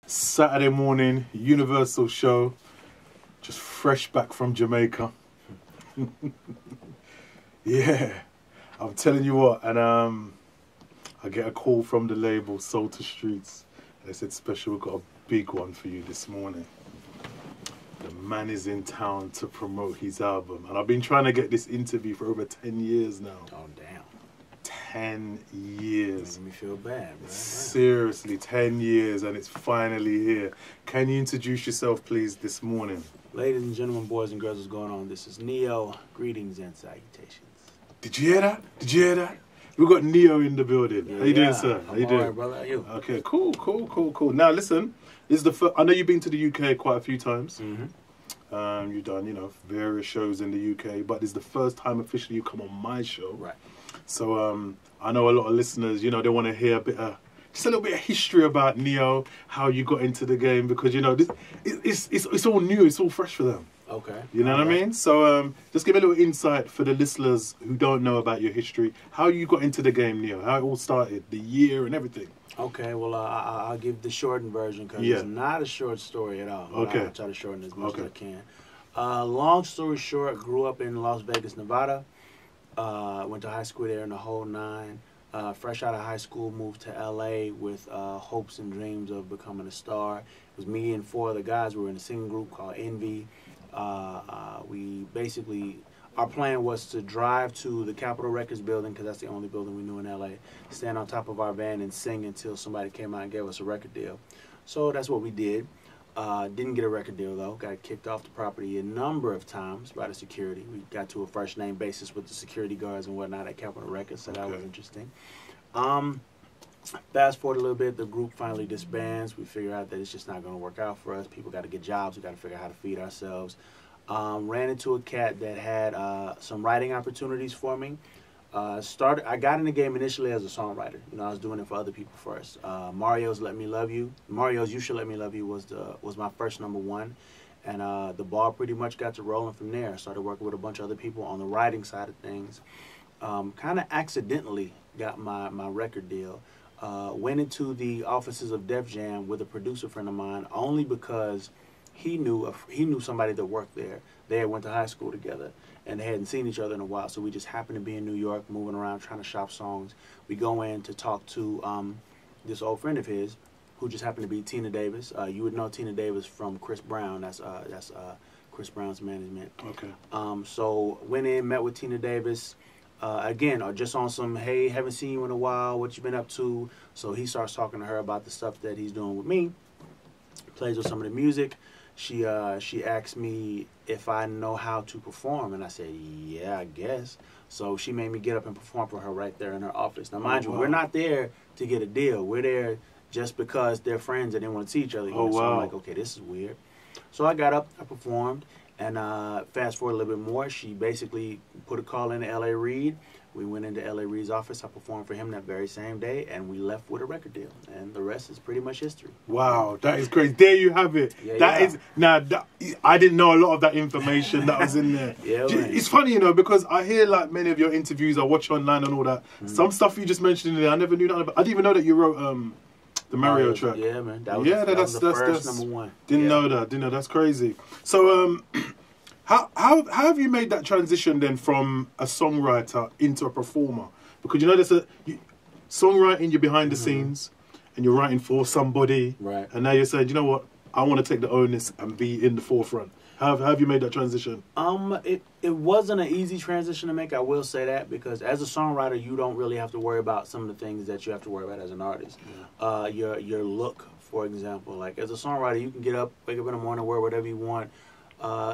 Saturday morning, Universal show. Just fresh back from Jamaica. Yeah, I'm telling you what. And I get a call from the label Soul to Streets. They said, "Special, we've got a big one for you this morning. The man is in town to promote his album." And I've been trying to get this interview for over 10 years now. Oh, damn. 10 years. Making me feel bad, bro. Seriously, 10 years, and it's finally here. Can you introduce yourself, please, this morning? Ladies and gentlemen, boys and girls, what's going on? This is Neyo. Greetings and salutations. Did you hear that? Did you hear that? We've got Neyo in the building. Yeah, How you doing, sir? How you doing? All right, brother. How are you? Okay, cool. Now, listen, this is the first. I know you've been to the UK quite a few times. Mm-hmm. You've done, various shows in the UK, but this is the first time officially you come on my show. Right. So I know a lot of listeners, they want to hear just a little bit of history about Neyo, how you got into the game, because it's all new, it's all fresh for them. Okay. You know what I mean? So just give a little insight for the listeners who don't know about your history, how you got into the game, Neyo, how it all started, the year and everything. Okay, well, I'll give the shortened version because it's not a short story at all. Okay. I'll try to shorten as much as I can. Long story short, grew up in Las Vegas, Nevada. Went to high school there in the whole nine. Fresh out of high school, moved to LA with hopes and dreams of becoming a star. It was me and four other guys. We were in a singing group called RnB. Our plan was to drive to the Capitol Records building, because that's the only building we knew in LA, stand on top of our van and sing until somebody came out and gave us a record deal. So that's what we did. Didn't get a record deal, though. Got kicked off the property a number of times by the security. We got to a first name basis with the security guards and whatnot at Capitol Records, so that was interesting. Fast forward a little bit, the group finally disbands. We figure out that it's just not going to work out for us. People got to get jobs. We got to figure out how to feed ourselves. Ran into a cat that had some writing opportunities for me. I got in the game initially as a songwriter. I was doing it for other people first. Mario's "Let Me Love You," Mario's "You Should Let Me Love You" was my first #1, and the ball pretty much got to rolling from there. I started working with a bunch of other people on the writing side of things. Kind of accidentally got my record deal. Went into the offices of Def Jam with a producer friend of mine only because he knew somebody that worked there. They had went to high school together, and they hadn't seen each other in a while. So we just happened to be in New York, moving around, trying to shop songs. We go in to talk to this old friend of his, who just happened to be Tina Davis. You would know Tina Davis from Chris Brown. That's Chris Brown's management. Okay. So went in, met with Tina Davis. Again, just on some, hey, haven't seen you in a while, what you been up to? So he starts talking to her about the stuff that he's doing with me. Plays with some of the music. She asked me if I know how to perform, and I said, yeah, I guess. So she made me get up and perform for her right there in her office. Now, mind you, we're not there to get a deal. We're there just because they're friends and they want to see each other again. So I'm like, okay, this is weird. So I got up, I performed, and fast forward a little bit more, she basically put a call into L.A. Reid. We went into L.A. Reid's office. I performed for him that very same day, and we left with a record deal. And the rest is pretty much history. Wow, that is crazy. There you have it. I didn't know a lot of that information that was in there. It's funny, because I hear like many of your interviews, I watch online and all that. Some stuff you just mentioned in there, I never knew that about. I didn't even know that you wrote the Mario track. Yeah, man. That was the first #1. Didn't know that. That's crazy. So, How have you made that transition then from a songwriter into a performer? Because there's songwriting, you're behind the scenes and you're writing for somebody. Right. And now you're saying, you know what, I want to take the onus and be in the forefront. How have you made that transition? It wasn't an easy transition to make, I will say that, because as a songwriter, you don't really have to worry about some of the things that you have to worry about as an artist. Your look, for example. Like as a songwriter, you can get up, wake up in the morning, wear whatever you want.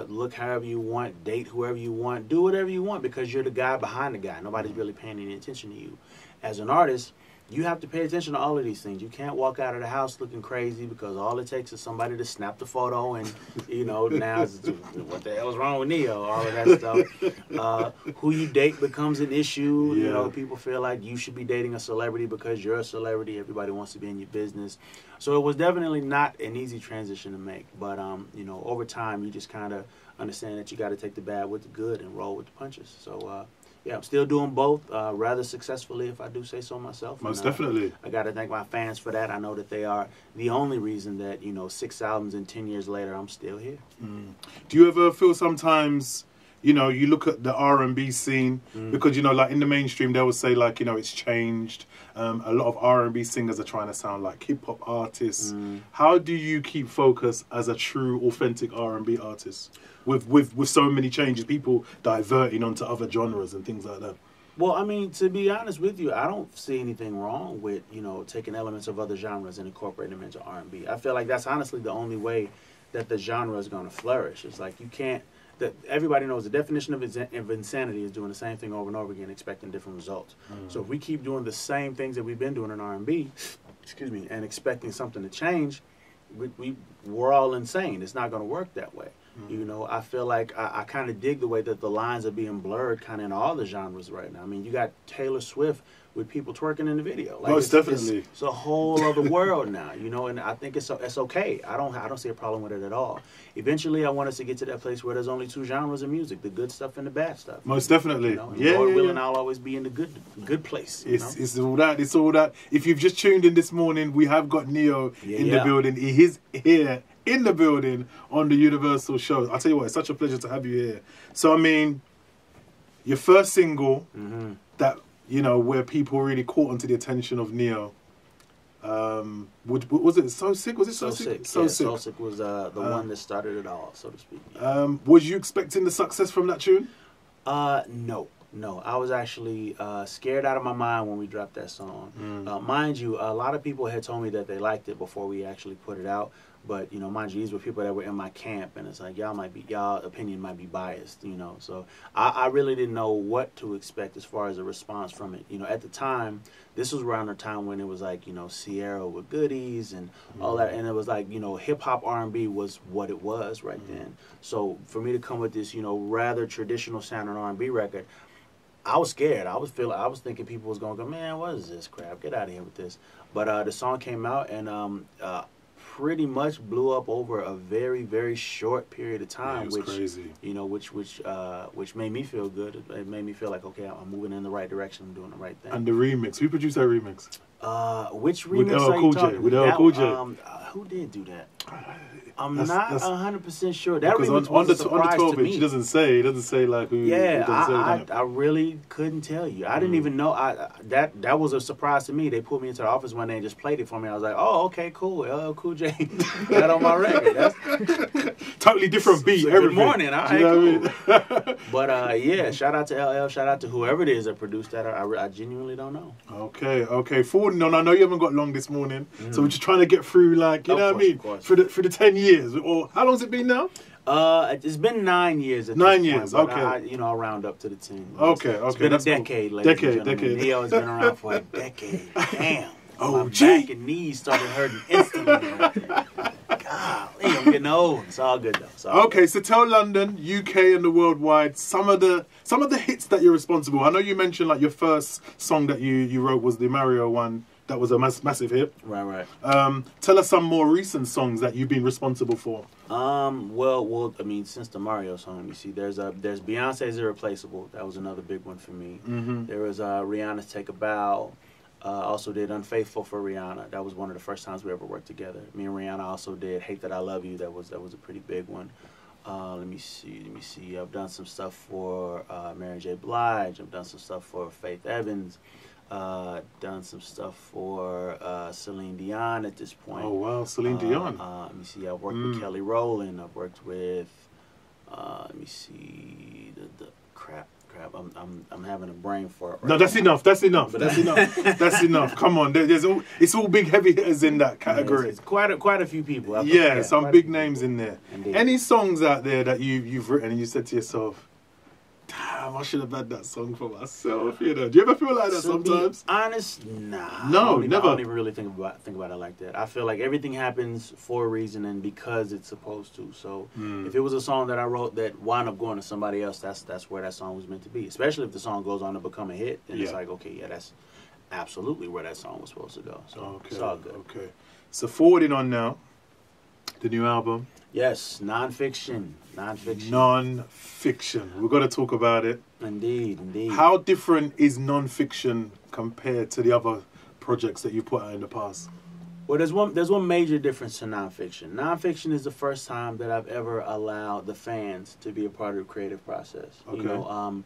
Look however you want, date whoever you want, do whatever you want, because you're the guy behind the guy. Nobody's really paying any attention to you. As an artist, you have to pay attention to all of these things. You can't walk out of the house looking crazy, because all it takes is somebody to snap the photo and, now it's, what the hell is wrong with Neyo? All of that stuff. Who you date becomes an issue. People feel like you should be dating a celebrity because you're a celebrity. Everybody wants to be in your business. So it was definitely not an easy transition to make. But, over time, you just kind of understand that you got to take the bad with the good and roll with the punches. So, yeah, I'm still doing both rather successfully, if I do say so myself. Most definitely. I got to thank my fans for that. I know that they are the only reason that, 6 albums and 10 years later, I'm still here. Do you ever feel sometimes, you look at the R&B scene, because, like in the mainstream, they will say like, it's changed. A lot of R&B singers are trying to sound like hip-hop artists. How do you keep focus as a true, authentic R&B artist with so many changes, people diverting onto other genres and things like that? Well, I mean, to be honest with you, I don't see anything wrong with, taking elements of other genres and incorporating them into R&B. I feel like that's honestly the only way that the genre is going to flourish. It's like you can't, everybody knows the definition of insanity is doing the same thing over and over again, expecting different results. So if we keep doing the same things that we've been doing in R&B, excuse me, and expecting something to change, we're all insane. It's not going to work that way. I feel like I kind of dig the way that the lines are being blurred kind of in all the genres right now. I mean, you got Taylor Swift with people twerking in the video. Like, Most definitely. It's a whole other world now, and I think it's okay. I don't see a problem with it at all. Eventually, I want us to get to that place where there's only 2 genres of music, the good stuff and the bad stuff. Most definitely. Lord willing, I'll always be in the good place. It's all that. It's all that. If you've just tuned in this morning, we have got Neyo in the building. He is here in the building on the Universal show. I'll tell you what, it's such a pleasure to have you here. So, I mean, your first single that, where people really caught onto the attention of Neyo, was it So Sick? Was it So Sick? So Sick. So Sick was the one that started it all, so to speak. Was you expecting the success from that tune? No, I was actually scared out of my mind when we dropped that song. Mind you, a lot of people had told me that they liked it before we actually put it out. But, mind you, these were people that were in my camp, and it's like, y'all opinion might be biased, So I really didn't know what to expect as far as a response from it. At the time, this was around the time when it was like, Sierra with Goodies and all that. And it was like, hip-hop R&B was what it was right then. So for me to come with this, rather traditional sounding R&B record, I was scared. I was thinking people was going to go, man, what is this crap? Get out of here with this. But the song came out, and pretty much blew up over a very, very short period of time, which crazy. Which made me feel good. It made me feel like, okay, I'm moving in the right direction. I'm doing the right thing. And the remix, who produced that remix? Which remix are you talking about? With LL Cool J. Who did do that? I'm not 100% sure. That remix on was a surprise on the 12 to me. It doesn't say like who. Yeah, who I really couldn't tell you. I didn't even know. That was a surprise to me. They pulled me into the office one day and just played it for me. I was like, oh, okay, cool. LL Cool J got on my record. That's totally different beat. Good morning. All right, cool. I mean? But yeah, shout out to LL. Shout out to whoever it is that produced that. I genuinely don't know. Okay. Forwarding on. I know you haven't got long this morning, so we're just trying to get through, like, you know what I mean, for the 10 years. Or how long's it been now? It's been 9 years. 9 years. Point, okay. I'll round up to the 10. Okay. It's been a decade, cool. ladies and gentlemen. Neyo has been around for a decade. Damn. Oh, my back and knees started hurting instantly. Golly, I'm getting old. It's all good though. Okay, so tell London, UK, and the worldwide some of the hits that you're responsible. I know you mentioned like your first song that you wrote was the Mario one. That was a massive hit. Right. Tell us some more recent songs that you've been responsible for. Well, I mean, since the Mario song, you see, there's Beyonce's Irreplaceable. That was another big one for me. There was Rihanna's Take a Bow. Also did Unfaithful for Rihanna. That was one of the first times we ever worked together. Me and Rihanna also did Hate That I Love You. That was a pretty big one. Let me see. I've done some stuff for Mary J. Blige. I've done some stuff for Faith Evans. Done some stuff for Celine Dion at this point. Oh wow, Celine Dion. Let me see. I've worked with Kelly Rowland. I've worked with. Let me see. The crap. I'm having a brain fart. Right no, that's now. enough. That's enough. That's enough. Come on, it's all big heavy hitters in that category. It's quite a few people. Some big names in there. Indeed. Any songs out there that you've written and you said to yourself, damn, I should have had that song for myself. Do you ever feel like that sometimes? To be honest, nah. No, never. I don't even really think about it like that. I feel like everything happens for a reason and because it's supposed to. So if it was a song that I wrote that wound up going to somebody else, that's where that song was meant to be. Especially if the song goes on to become a hit, and it's like, okay, yeah, that's absolutely where that song was supposed to go. So it's all good. Okay. So forwarding on now, the new album. Yes, nonfiction. Nonfiction. Nonfiction. We've got to talk about it. Indeed, indeed. How different is nonfiction compared to the other projects that you put out in the past? Well, there's one major difference to nonfiction. Nonfiction is the first time that I've ever allowed the fans to be a part of the creative process. Okay. You know,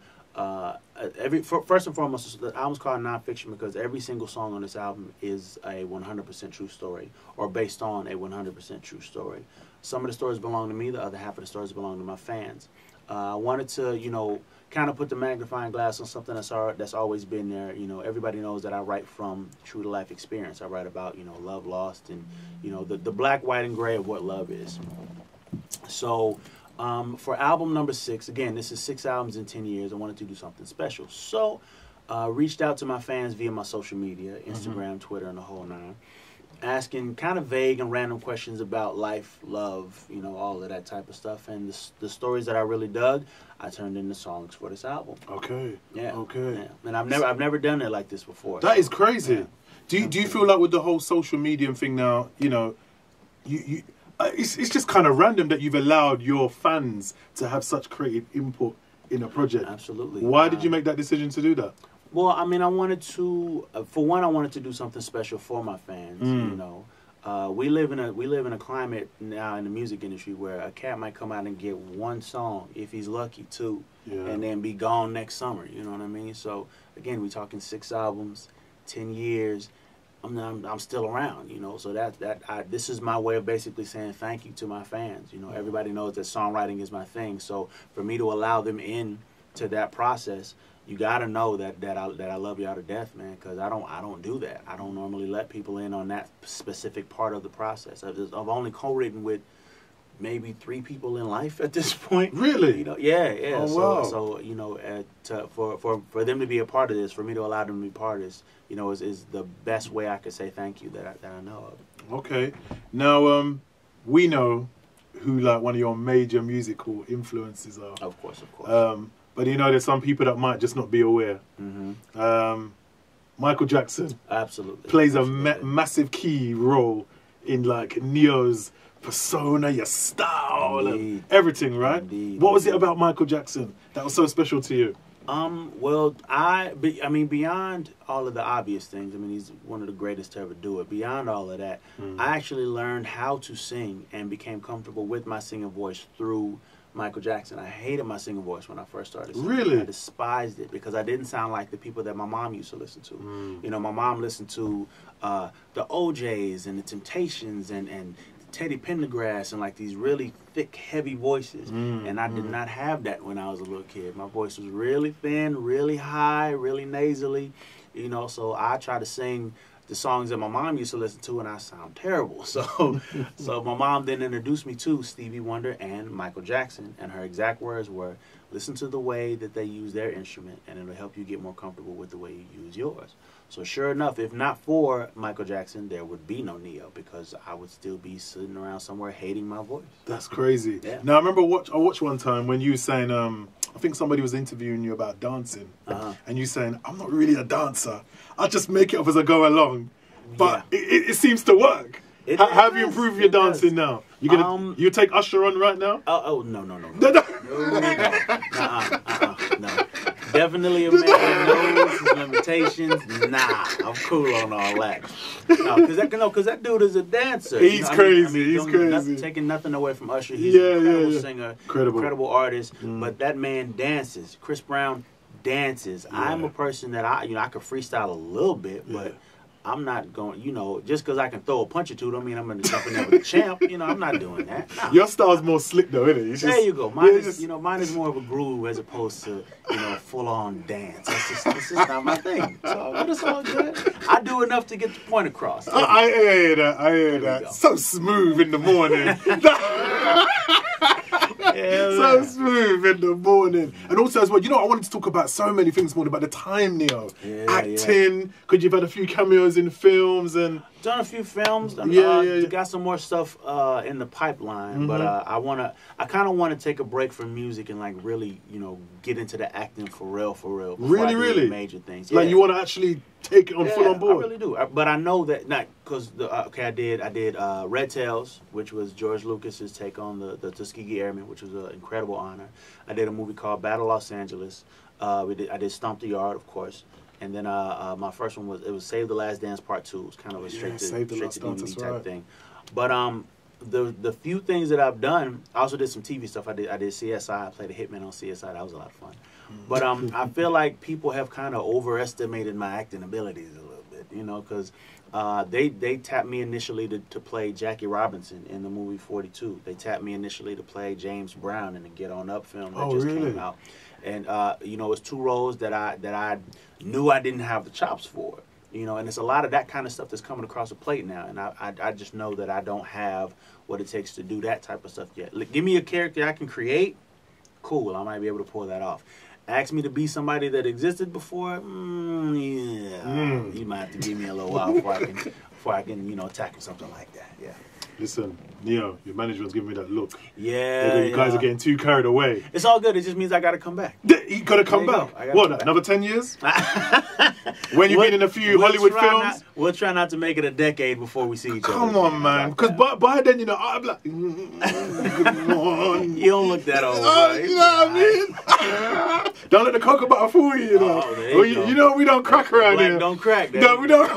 first and foremost, the album's called Nonfiction because every single song on this album is a 100% true story or based on a 100% true story. Some of the stories belong to me, the other half of the stories belong to my fans. I wanted to, you know, kind of put the magnifying glass on something that's always been there. You know, everybody knows that I write from true to life experience. I write about, you know, love lost and, you know, the black, white, and gray of what love is. So for album number 6, again, this is 6 albums in 10 years. I wanted to do something special. So reached out to my fans via my social media, Instagram, Twitter, and the whole nine, asking kind of vague and random questions about life, love, you know, all of that type of stuff. And the stories that I really dug, I turned into songs for this album. Okay. Yeah. Okay. Yeah. And I've never done it like this before. That is crazy. Yeah. Do you feel like with the whole social media thing now, you know, it's just kind of random that you've allowed your fans to have such creative input in a project? Absolutely. Why did you make that decision to do that? Well, I mean, I wanted to, for one, I wanted to do something special for my fans. You know, we live in a climate now in the music industry where a cat might come out and get one song, if he's lucky, 2, and then be gone next summer. You know what I mean? So again, we're talking 6 albums, 10 years. I'm still around, you know. So this is my way of basically saying thank you to my fans. You know, everybody knows that songwriting is my thing. So for me to allow them in to that process, you gotta know that I love y'all to death, man. Because I don't do that. I don't normally let people in on that specific part of the process. I've only co-written with maybe 3 people in life at this point. Really? You know, yeah. Oh, so, wow. So you know, for them to be a part of this, for me to allow them to be part of this, you know, is the best way I could say thank you that I know of. Okay. Now, we know who like one of your major musical influences are. Of course. But you know, there's some people that might just not be aware. Michael Jackson Absolutely plays a massive key role in like Neyo's persona, your style, and everything, right? Indeed. What was it about Michael Jackson that was so special to you? Well, I mean, beyond all of the obvious things, I mean, he's one of the greatest to ever do it. Beyond all of that, I actually learned how to sing and became comfortable with my singing voice through Michael Jackson. I hated my singing voice when I first started singing. Really? I despised it because I didn't sound like the people that my mom used to listen to. You know, my mom listened to the OJs and the Temptations and Teddy Pendergrass and like these really thick, heavy voices. And I did not have that when I was a little kid. My voice was really thin, really high, really nasally. You know, so I try to sing the songs that my mom used to listen to, and I sound terrible. So my mom then introduced me to Stevie Wonder and Michael Jackson, and her exact words were, listen to the way that they use their instrument, and it'll help you get more comfortable with the way you use yours. So sure enough, if not for Michael Jackson, there would be no Neyo, because I would still be sitting around somewhere hating my voice. That's crazy. Yeah. Now, I remember I watched one time when you were saying, I think somebody was interviewing you about dancing, and you saying, I'm not really a dancer. I just make it up as I go along. But it seems to work. How have you improved your dancing now? You take Usher on right now? Oh no. No. Definitely a man that knows his limitations. Nah, I'm cool on all that. No, because that dude is a dancer. He's crazy. He's crazy. Taking nothing away from Usher. He's an incredible singer, incredible artist. But that man dances. Chris Brown dances. I'm a person that I could freestyle a little bit, but I'm not going, you know, just because I can throw a punch or two don't mean I'm going to jump in there with a champ. You know, I'm not doing that. No. Your style's more slick though, isn't it? There you go. Mine is more of a groove as opposed to, you know, full-on dance. That's just not my thing. So it's all good. I do enough to get the point across. I hear that. I hear that. So smooth in the morning. So smooth in the morning. And also as well, you know, I wanted to talk about so many things more about the time, Neyo. Acting, because you've had a few cameos in films and done a few films. Got some more stuff in the pipeline, but I kind of want to take a break from music and like really, you know, get into the acting for real. Really, major things. Like you want to actually take it on full on board. I really do. But I know that because I did Red Tails, which was George Lucas's take on the Tuskegee Airmen, which was an incredible honor. I did a movie called Battle Los Angeles. I did Stomp the Yard, of course, and then my first one was Save the Last Dance Part 2. It was kind of a straight to DVD type thing. But the few things that I've done, I also did some TV stuff. I did CSI. I played a hitman on CSI. That was a lot of fun. But I feel like people have kind of overestimated my acting abilities a little bit, you know, because they tapped me initially to play Jackie Robinson in the movie 42. They tapped me initially to play James Brown in the Get On Up film that just came out. And you know, it's two roles that I knew I didn't have the chops for. You know, and it's a lot of that kind of stuff that's coming across the plate now, and I just know that I don't have what it takes to do that type of stuff yet. Give me a character I can create, cool, I might be able to pull that off. Ask me to be somebody that existed before, you might have to give me a little while before I can, you know, tackle something like that. Yeah. Listen, Neo, your management's giving me that look. Yeah, you guys are getting too carried away. It's all good. It just means I got to come back. You got to come back. What, another 10 years? When you've been in a few Hollywood films? We'll try not to make it a decade before we see each other. Come on, man. Because by then, you know, I'm like, good morning. You don't look that old. You know what I mean? Don't let the cocoa butter fool you, you know. You know we don't crack around here. Don't crack. No, we don't.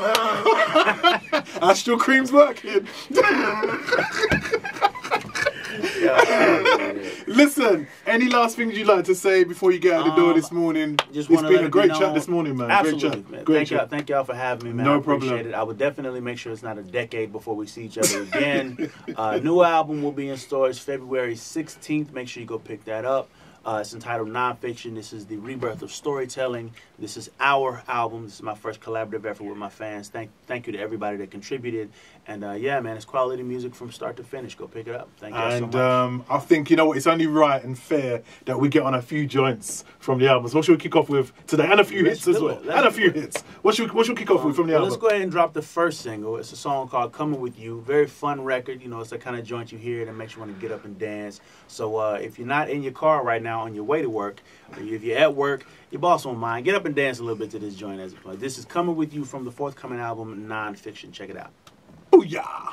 Astral Cream's working. Listen, any last things you'd like to say before you get out the door this morning? It's been a great chat this morning, man. Absolutely, great chat. Man. Thank y'all for having me, man. No I appreciate problem. it. I would definitely make sure it's not a decade before we see each other again. New album will be in stores February 16th. Make sure you go pick that up. It's entitled Nonfiction. This is the rebirth of storytelling. This is our album. This is my first collaborative effort with my fans. Thank you to everybody that contributed. And yeah, man, it's quality music from start to finish. Go pick it up. Thank you so much. And I think, you know what, it's only right and fair that we get on a few joints from the album. So what should we kick off with today? And a few hits as well. And a few hits. What should we kick off with from the album? Let's go ahead and drop the first single. It's a song called Coming With You. Very fun record. You know, it's the kind of joint you hear that makes you want to get up and dance. So if you're not in your car right now on your way to work, or if you're at work, your boss won't mind. Get up and dance a little bit to this joint as it plays. This is Coming With You from the forthcoming album, Nonfiction. Check it out. Oh, yeah.